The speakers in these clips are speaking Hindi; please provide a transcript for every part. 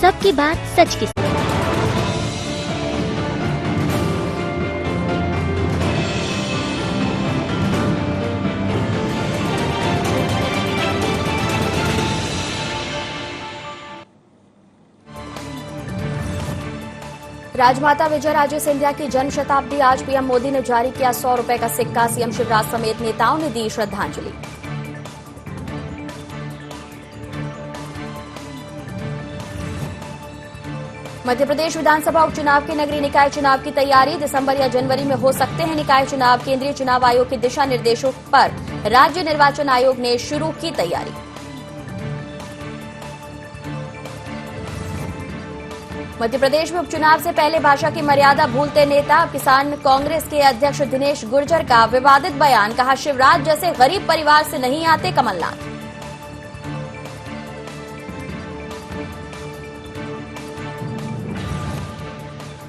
सबकी बात सच की। राजमाता विजयराजे सिंधिया की जन्म शताब्दी। आज पीएम मोदी ने जारी किया 100 रुपए का सिक्का। सीएम शिवराज समेत नेताओं ने दी श्रद्धांजलि। मध्य प्रदेश विधानसभा उपचुनाव के नगरीय निकाय चुनाव की तैयारी। दिसंबर या जनवरी में हो सकते हैं निकाय चुनाव। केंद्रीय चुनाव आयोग के दिशा निर्देशों पर राज्य निर्वाचन आयोग ने शुरू की तैयारी। मध्य प्रदेश में उपचुनाव से पहले भाषा की मर्यादा भूलते नेता। किसान कांग्रेस के अध्यक्ष दिनेश गुर्जर का विवादित बयान। कहा, शिवराज जैसे गरीब परिवार से नहीं आते कमलनाथ।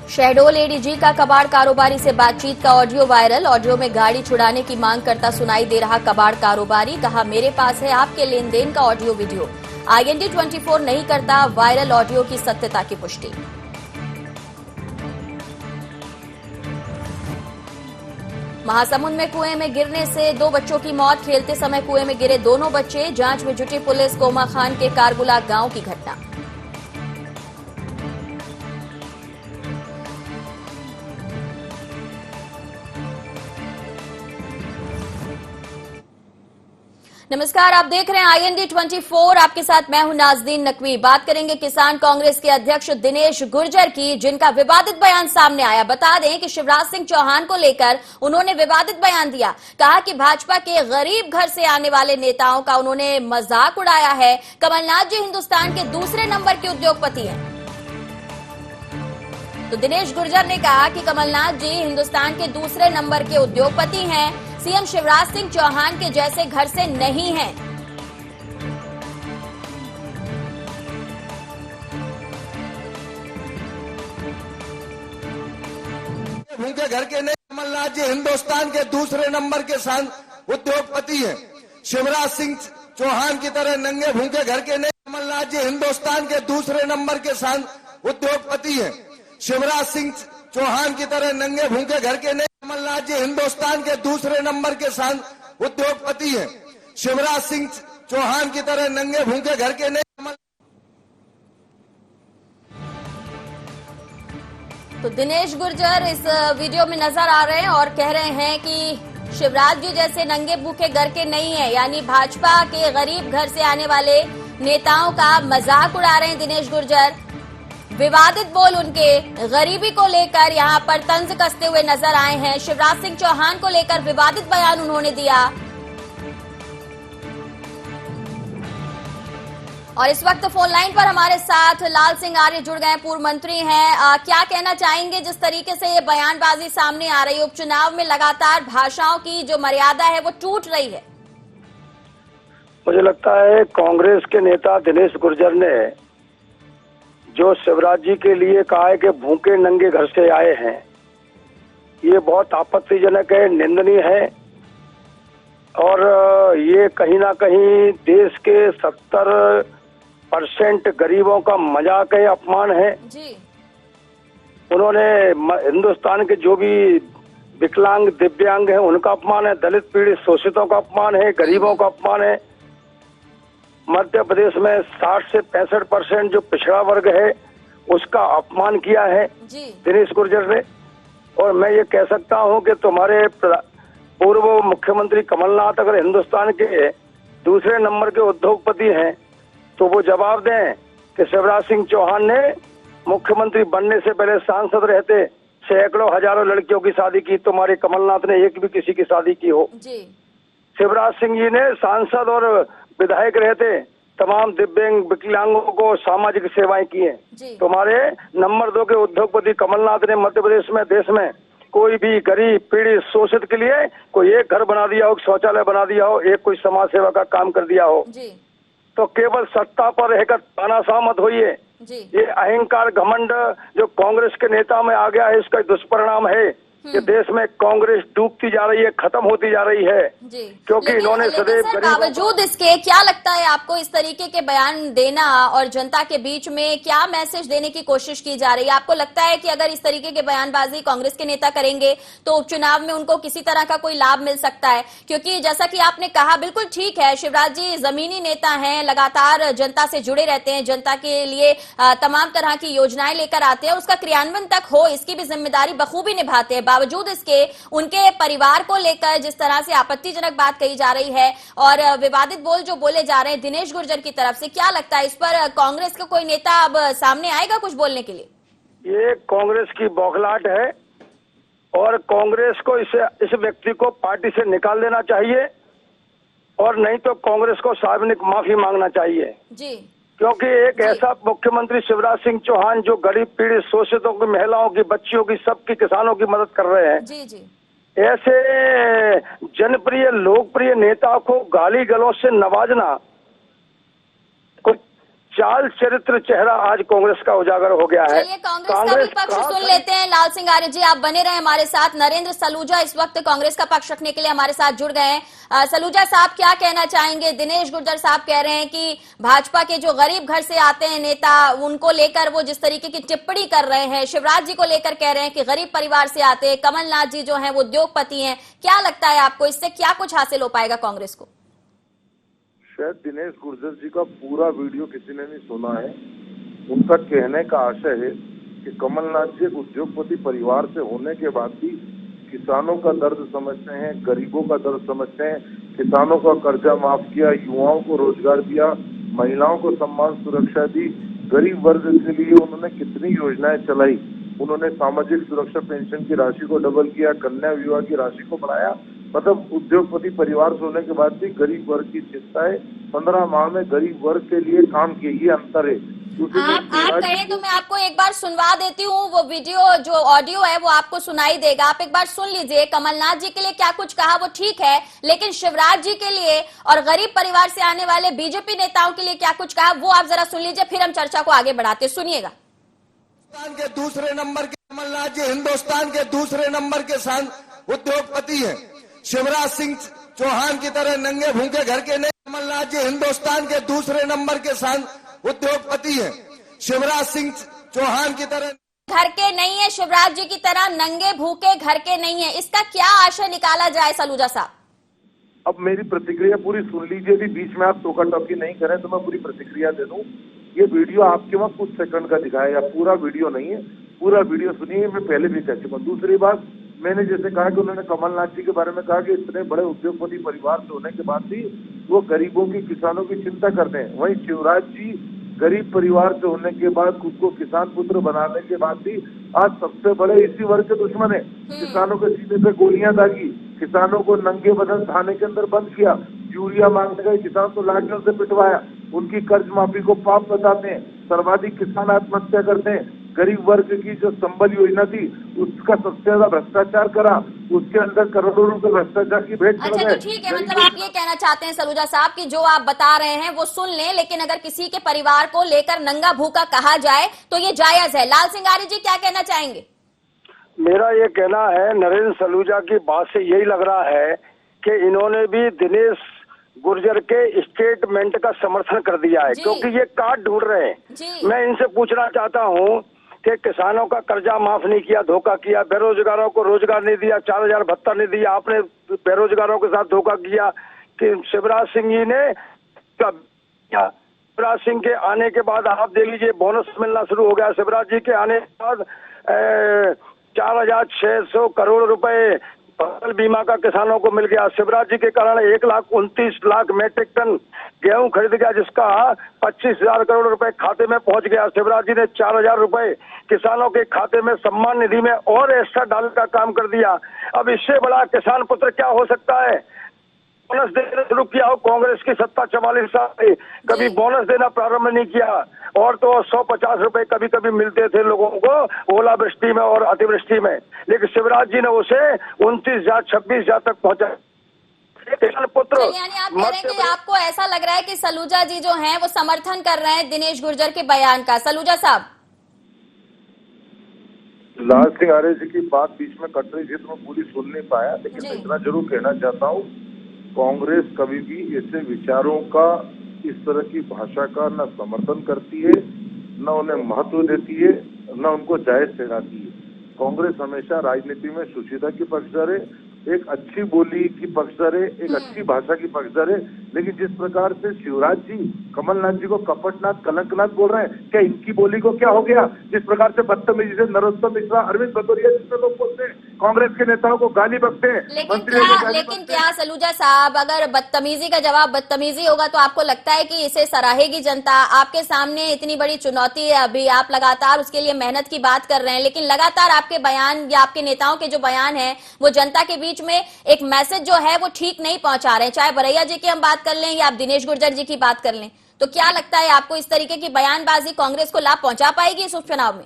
शहडोल एडीजी का कबाड़ कारोबारी से बातचीत का ऑडियो वायरल। ऑडियो में गाड़ी छुड़ाने की मांग करता सुनाई दे रहा कबाड़ कारोबारी। कहा, मेरे पास है आपके लेन देन का ऑडियो वीडियो। IND 24 नहीं करता वायरल ऑडियो की सत्यता की पुष्टि। महासमुंद में कुएं में गिरने से 2 बच्चों की मौत। खेलते समय कुएं में गिरे दोनों बच्चे। जांच में जुटी पुलिस। कोमा खान के कारगुला गांव की घटना। नमस्कार, आप देख रहे हैं IND 24। आपके साथ मैं हूं नाज़नीन नकवी। बात करेंगे किसान कांग्रेस के अध्यक्ष दिनेश गुर्जर की, जिनका विवादित बयान सामने आया। बता दें कि शिवराज सिंह चौहान को लेकर उन्होंने विवादित बयान दिया। कहा कि भाजपा के गरीब घर से आने वाले नेताओं का उन्होंने मजाक उड़ाया है। कमलनाथ जी हिंदुस्तान के दूसरे नंबर के उद्योगपति हैं। तो दिनेश गुर्जर ने कहा कि कमलनाथ जी हिंदुस्तान के दूसरे नंबर के उद्योगपति हैं। सीएम शिवराज सिंह चौहान के जैसे घर से नहीं हैं। भूखे घर के नहीं, कमलनाथ जी हिंदुस्तान के दूसरे नंबर के उद्योगपति हैं। शिवराज सिंह चौहान की तरह नंगे भूखे घर के नहीं, कमलनाथ जी हिंदुस्तान के दूसरे नंबर के उद्योगपति हैं। शिवराज सिंह चौहान की तरह नंगे भूखे घर के नहीं, कमलनाथ जी हिंदुस्तान के दूसरे नंबर के उद्योगपति हैं। शिवराज सिंह चौहान की तरह नंगे भूखे घर के नहीं। तो दिनेश गुर्जर इस वीडियो में नजर आ रहे हैं और कह रहे हैं कि शिवराज जी जैसे नंगे भूखे घर के नहीं है, यानी भाजपा के गरीब घर से आने वाले नेताओं का मजाक उड़ा रहे हैं दिनेश गुर्जर। विवादित बोल उनके गरीबी को लेकर यहां पर तंज कसते हुए नजर आए हैं। शिवराज सिंह चौहान को लेकर विवादित बयान उन्होंने दिया। और इस वक्त फोन लाइन पर हमारे साथ लाल सिंह आर्य जुड़ गए, पूर्व मंत्री हैं। क्या कहना चाहेंगे जिस तरीके से ये बयानबाजी सामने आ रही है? उपचुनाव में लगातार भाषाओं की जो मर्यादा है वो टूट रही है। मुझे लगता है कांग्रेस के नेता दिनेश गुर्जर ने जो शिवराज जी के लिए कहा है कि भूखे नंगे घर से आए हैं, ये बहुत आपत्तिजनक है, निंदनीय है। और ये कहीं ना कहीं देश के 70% गरीबों का मजाक है, अपमान है जी। उन्होंने हिंदुस्तान के जो भी विकलांग दिव्यांग हैं उनका अपमान है, दलित पीड़ित शोषितों का अपमान है, गरीबों का अपमान है। मध्य प्रदेश में 60 से 65% जो पिछड़ा वर्ग है उसका अपमान किया है दिनेश गुर्जर ने। और मैं ये कह सकता हूं कि तुम्हारे पूर्व मुख्यमंत्री कमलनाथ अगर हिंदुस्तान के दूसरे नंबर के उद्योगपति हैं तो वो जवाब दें कि शिवराज सिंह चौहान ने मुख्यमंत्री बनने से पहले सांसद रहते सैकड़ों हजारों लड़कियों की शादी की, तुम्हारे कमलनाथ ने एक भी किसी की शादी की हो? शिवराज सिंह जी ने सांसद और विधायक रहते तमाम दिव्यांग विकलांगों को सामाजिक सेवाएं की हैं। तुम्हारे नंबर 2 के उद्योगपति कमलनाथ ने मध्य प्रदेश में, देश में कोई भी गरीब पीड़ित शोषित के लिए कोई एक घर बना दिया हो, शौचालय बना दिया हो, एक कोई समाज सेवा का काम कर दिया हो? तो केवल सत्ता पर रहकर तानाशाह मत होइए। ये अहंकार घमंड जो कांग्रेस के नेता में आ गया है, इसका दुष्परिणाम है कि देश में कांग्रेस डूबती जा रही है, खत्म होती जा रही है। जी। क्योंकि इन्होंने सदैव सर, बावजूद इसके क्या लगता है आपको इस तरीके के बयान देना और जनता के बीच में क्या मैसेज देने की कोशिश की जा रही है? आपको लगता है कि अगर इस तरीके के बयानबाजी कांग्रेस के नेता करेंगे तो उपचुनाव में उनको किसी तरह का कोई लाभ मिल सकता है? क्योंकि जैसा कि आपने कहा, बिल्कुल ठीक है, शिवराज जी जमीनी नेता हैं, लगातार जनता से जुड़े रहते हैं, जनता के लिए तमाम तरह की योजनाएं लेकर आते हैं, उसका क्रियान्वयन तक हो इसकी भी जिम्मेदारी बखूबी निभाते हैं। बावजूद इसके उनके परिवार को लेकर जिस तरह से आपत्तिजनक बात कही जा रही है और विवादित बोल जो बोले जा रहे हैं दिनेश गुर्जर की तरफ से, क्या लगता है इस पर कांग्रेस का कोई नेता अब सामने आएगा कुछ बोलने के लिए? ये कांग्रेस की बौखलाहट है और कांग्रेस को इस व्यक्ति को पार्टी से निकाल देना चाहिए और नहीं तो कांग्रेस को सार्वजनिक माफी मांगना चाहिए जी। क्योंकि एक ऐसा मुख्यमंत्री शिवराज सिंह चौहान जो गरीब पीड़ित शोषितों की, महिलाओं की, बच्चियों की, सबकी, किसानों की मदद कर रहे हैं, जी जी। ऐसे जनप्रिय लोकप्रिय नेता को गाली गलौज से नवाजना कुछ चाल चरित्र चेहरा आज कांग्रेस का उजागर हो गया है। चलिए कांग्रेस का भी पक्ष सुन लेते हैं। लाल सिंह आर्य जी, आप बने रहे हमारे साथ। नरेंद्र सलूजा इस वक्त कांग्रेस का पक्ष रखने के लिए हमारे साथ जुड़ गए हैं। सलूजा साहब, क्या कहना चाहेंगे? दिनेश गुर्जर साहब कह रहे हैं कि भाजपा के जो गरीब घर से आते हैं नेता, उनको लेकर वो जिस तरीके की टिप्पणी कर रहे हैं, शिवराज जी को लेकर कह रहे हैं कि गरीब परिवार से आते हैं, कमलनाथ जी जो है वो उद्योगपति हैं, क्या लगता है आपको इससे क्या कुछ हासिल हो पाएगा कांग्रेस को? शायद दिनेश गुर्जर जी का पूरा वीडियो किसी ने नहीं सुना है। उनका कहने का आशय है कि कमलनाथ जी एक उद्योगपति परिवार से होने के बाद भी किसानों का दर्द समझते हैं, गरीबों का दर्द समझते हैं, किसानों का कर्जा माफ किया, युवाओं को रोजगार दिया, महिलाओं को सम्मान सुरक्षा दी, गरीब वर्ग के लिए उन्होंने कितनी योजनाएं चलाई, उन्होंने सामाजिक सुरक्षा पेंशन की राशि को डबल किया, कन्या विवाह की राशि को बढ़ाया। मतलब उद्योगपति परिवार से होने के बाद भी गरीब वर्ग की चिंता है। 15 माह में गरीब वर्ग के लिए काम किए, ये अंतर है। आप कहें तो मैं आपको एक बार सुनवा देती हूँ, वो वीडियो जो ऑडियो है वो आपको सुनाई देगा, आप एक बार सुन लीजिए। कमलनाथ जी के लिए क्या कुछ कहा वो ठीक है, लेकिन शिवराज जी के लिए और गरीब परिवार से आने वाले बीजेपी नेताओं के लिए क्या कुछ कहा वो आप जरा सुन लीजिए, फिर हम चर्चा को आगे बढ़ाते। सुनिएगा। हिंदुस्तान के दूसरे नंबर के कमलनाथ जी हिंदुस्तान के दूसरे नंबर के उद्योगपति हैं। शिवराज सिंह चौहान की तरह नंगे भूखे घर के नहीं, कमलनाथ जी हिंदुस्तान के दूसरे नंबर के उद्योगपति हैं। शिवराज सिंह चौहान की तरह घर के नहीं है, शिवराज जी की तरह नंगे भूखे घर के नहीं है, इसका क्या आशय निकाला जाए सलूजा साहब? अब मेरी प्रतिक्रिया पूरी सुन लीजिए, यदि बीच में आप टोका टोकी नहीं करें तो मैं पूरी प्रतिक्रिया दे दूं। ये वीडियो आपके वहाँ कुछ सेकंड का दिखाएगा, पूरा वीडियो नहीं है, पूरा वीडियो सुनिए। मैं पहले भी कह चुका। दूसरी बात, मैंने जैसे कहा कि उन्होंने कमलनाथ जी के बारे में कहा कि इतने बड़े उद्योगपति परिवार से होने के बाद भी वो गरीबों की, किसानों की चिंता करते हैं। वहीं शिवराज जी गरीब परिवार से होने के बाद, खुद को किसान पुत्र बनाने के बाद भी आज सबसे बड़े इसी वर्ग के दुश्मन है। किसानों के सीने पे गोलियां दागी, किसानों को नंगे बदन थाने के अंदर बंद किया, यूरिया मांगने गए किसान तो लाठियों से पिटवाया, उनकी कर्ज माफी को पाप बताते हैं, सर्वाधिक किसान आत्महत्या करते हैं, गरीब वर्ग की जो संबल योजना थी उसका सबसे ज्यादा भ्रष्टाचार करा, उसके अंदर करोड़ों रुपए भ्रष्टाचार की भेंट चढ़ अच्छा गए। तो ठीक है, मतलब आप ये कहना चाहते हैं सलूजा साहब कि जो आप बता रहे हैं वो सुन लें, लेकिन अगर किसी के परिवार को लेकर नंगा भूखा कहा जाए तो ये जायज है। लाल सिंह आर्य जी क्या कहना चाहेंगे? मेरा ये कहना है, नरेंद्र सलूजा की बात से यही लग रहा है कि इन्होंने भी दिनेश गुर्जर के स्टेटमेंट का समर्थन कर दिया है, क्योंकि ये काट ढूंढ रहे हैं। मैं इनसे पूछना चाहता हूँ कि किसानों का कर्जा माफ नहीं किया, धोखा किया, बेरोजगारों को रोजगार नहीं दिया, 4000 भत्ता नहीं दिया, आपने बेरोजगारों के साथ धोखा किया। कि शिवराज सिंह जी ने शिवराज सिंह के आने के बाद आप दे लीजिए बोनस मिलना शुरू हो गया। शिवराज जी के आने के बाद 4600 करोड़ रुपए फसल बीमा का किसानों को मिल गया। शिवराज जी के कारण 1,29,00,000 मैट्रिक टन गेहूं खरीद गया, जिसका 25,000 करोड़ रुपए खाते में पहुंच गया। शिवराज जी ने 4,000 रुपए किसानों के खाते में सम्मान निधि में और एक्स्ट्रा डालने का काम कर दिया। अब इससे बड़ा किसान पुत्र क्या हो सकता है? बोनस देना शुरू किया हो, कांग्रेस की सत्ता 44 साल से कभी बोनस देना प्रारंभ नहीं किया, और तो 150 रुपए कभी कभी मिलते थे लोगों को ओलावृष्टि में और अतिवृष्टि में, लेकिन शिवराज जी ने उसे 29,000 26,000 तक पहुंचा। किसान पुत्र यानी आप कह रहे हैं कि आपको ऐसा लग रहा है कि सलूजा जी जो हैं वो समर्थन कर रहे हैं दिनेश गुर्जर के बयान का। सलूजा साहब लाल सिंह आर्य जी की बात बीच में कट रही थी तो मैं पूरी सुन नहीं पाया, लेकिन जी। मैं इतना जरूर कहना चाहता हूँ, कांग्रेस कभी भी ऐसे विचारों का, इस तरह की भाषा का न समर्थन करती है, न उन्हें महत्व देती है, न उनको जायज ठहराती है। कांग्रेस हमेशा राजनीति में सुशीलता की पक्षधर है, एक अच्छी बोली की पक्षधर है, एक अच्छी भाषा की पक्षधर है। लेकिन जिस प्रकार से शिवराज जी कमलनाथ जी को कपटनाथ, कलंकनाथ बोल रहे हैं, क्या इनकी बोली को क्या हो गया? जिस प्रकार से बदतमीजी से नरोत्तम मिश्रा, अरविंद भदौरिया जिसमें लोग बोलते हैं, कांग्रेस के नेताओं को गाली बकते हैं, मंत्रियों को गाली बकते हैं। क्या सलूजा साहब, अगर बदतमीजी का जवाब बदतमीजी होगा तो आपको लगता है कि इसे सराहेगी जनता? आपके सामने इतनी बड़ी चुनौती है, अभी आप लगातार उसके लिए मेहनत की बात कर रहे हैं, लेकिन लगातार आपके बयान या आपके नेताओं के जो बयान है वो जनता के बीच में एक मैसेज जो है वो ठीक नहीं पहुंचा रहे हैं। चाहे बरैया जी की हम बात कर लें या आप दिनेश गुर्जर जी की बात कर लें, तो क्या लगता है आपको इस तरीके की बयानबाजी कांग्रेस को लाभ पहुंचा पाएगी इस उपचुनाव में?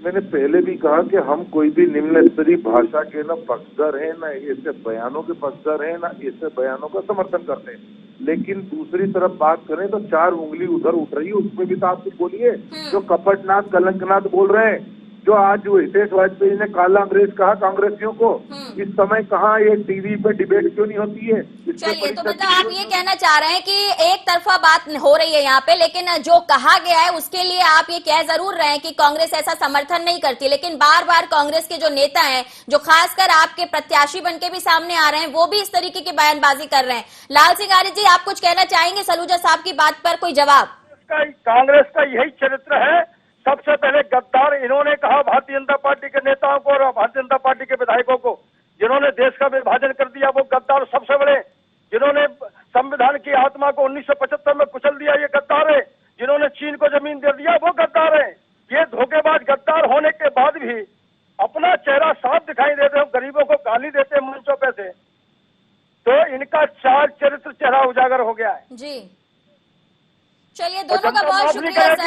मैंने पहले भी कहा कि हम कोई भी निम्न स्तरीय भाषा के न पक्षधर हैं, न ऐसे बयानों के पक्षधर हैं, न ऐसे बयानों का समर्थन करते हैं। लेकिन दूसरी तरफ बात करें तो चार उंगली उधर उठ रही है, उसमें भी तो आप कुछ बोलिए। जो कपटनाथ, कलंकनाथ बोल रहे हैं, जो आज जो हितेश वाजपेयी ने काला अंग्रेज कहा कांग्रेसियों को, इस समय कहाँ ये टीवी पे डिबेट क्यों नहीं होती है? चलिए, तो मतलब आप ये कहना चाह रहे हैं कि एक तरफा बात हो रही है यहाँ पे, लेकिन जो कहा गया है उसके लिए आप ये कह जरूर रहे हैं कि कांग्रेस ऐसा समर्थन नहीं करती, लेकिन बार बार कांग्रेस के जो नेता हैं, जो खासकर आपके प्रत्याशी बनके भी सामने आ रहे हैं, वो भी इस तरीके की बयानबाजी कर रहे हैं। लाल सिंह आर्य जी, आप कुछ कहना चाहेंगे सलूजा साहब की बात पर कोई जवाब? कांग्रेस का यही चरित्र है। सबसे पहले गद्दार इन्होंने कहा भारतीय जनता पार्टी के नेताओं को और भारतीय जनता पार्टी के विधायकों को, जिन्होंने देश का विभाजन कर दिया, वो गद्दार सबसे बड़े। जिन्होंने संविधान की आत्मा को 1975 में कुचल दिया, ये गद्दार है। जिन्होंने चीन को जमीन दे दिया, वो गद्दार है। ये धोखेबाज गद्दार होने के बाद भी अपना चेहरा साफ दिखाई देते हैं, गरीबों को गाली देते हैं मंचों पे से, तो इनका चार चरित्र चेहरा उजागर हो गया है जी। चलिए, दोनों का बहुत शुक्रिया सर।